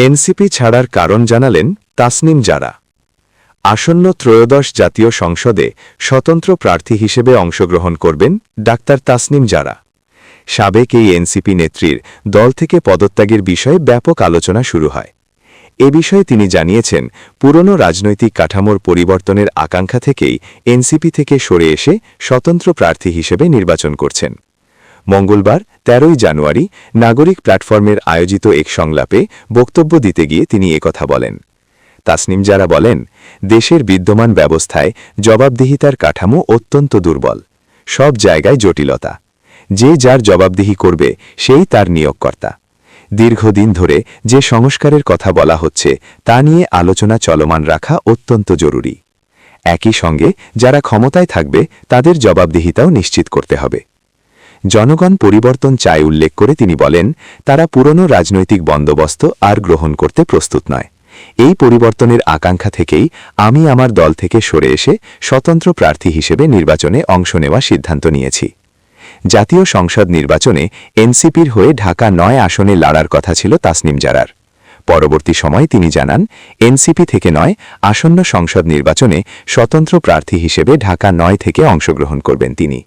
NCP ছাড়ার কারণ জানালেন তাসনিম জারা। আসন্ন ত্রয়োদশ জাতীয় সংসদে স্বতন্ত্র প্রার্থী হিসেবে অংশগ্রহণ করবেন ডাক্তার তাসনিম জারা। সাবেক এই এনসিপি নেত্রীর দল থেকে পদত্যাগের বিষয়ে ব্যাপক আলোচনা শুরু হয়। এ বিষয়ে তিনি জানিয়েছেন, পুরনো রাজনৈতিক কাঠামোর পরিবর্তনের আকাঙ্ক্ষা থেকেই এনসিপি থেকে সরে এসে স্বতন্ত্র প্রার্থী হিসেবে নির্বাচন করছেন। মঙ্গলবার ১৩ জানুয়ারি নাগরিক প্ল্যাটফর্মের আয়োজিত এক সংলাপে বক্তব্য দিতে গিয়ে তিনি একথা বলেন। তাসনিম জারা বলেন, দেশের বিদ্যমান ব্যবস্থায় জবাবদিহিতার কাঠামো অত্যন্ত দুর্বল, সব জায়গায় জটিলতা। যে যার জবাবদিহি করবে সেই তার নিয়োগকর্তা। দীর্ঘদিন ধরে যে সংস্কারের কথা বলা হচ্ছে তা নিয়ে আলোচনা চলমান রাখা অত্যন্ত জরুরি। একই সঙ্গে যারা ক্ষমতায় থাকবে তাদের জবাবদিহিতাও নিশ্চিত করতে হবে। জনগণ পরিবর্তন চায় উল্লেখ করে তিনি বলেন, তারা পুরনো রাজনৈতিক বন্দোবস্ত আর গ্রহণ করতে প্রস্তুত নয়। এই পরিবর্তনের আকাঙ্ক্ষা থেকেই আমি আমার দল থেকে সরে এসে স্বতন্ত্র প্রার্থী হিসেবে নির্বাচনে অংশ নেওয়ার সিদ্ধান্ত নিয়েছি। জাতীয় সংসদ নির্বাচনে এনসিপির হয়ে ঢাকা ৯ আসনে লড়ার কথা ছিল তাসনিম জারার। পরবর্তী সময়ে তিনি জানান, এনসিপি থেকে নয়, আসন্ন সংসদ নির্বাচনে স্বতন্ত্র প্রার্থী হিসেবে ঢাকা ৯ থেকে অংশগ্রহণ করবেন তিনি।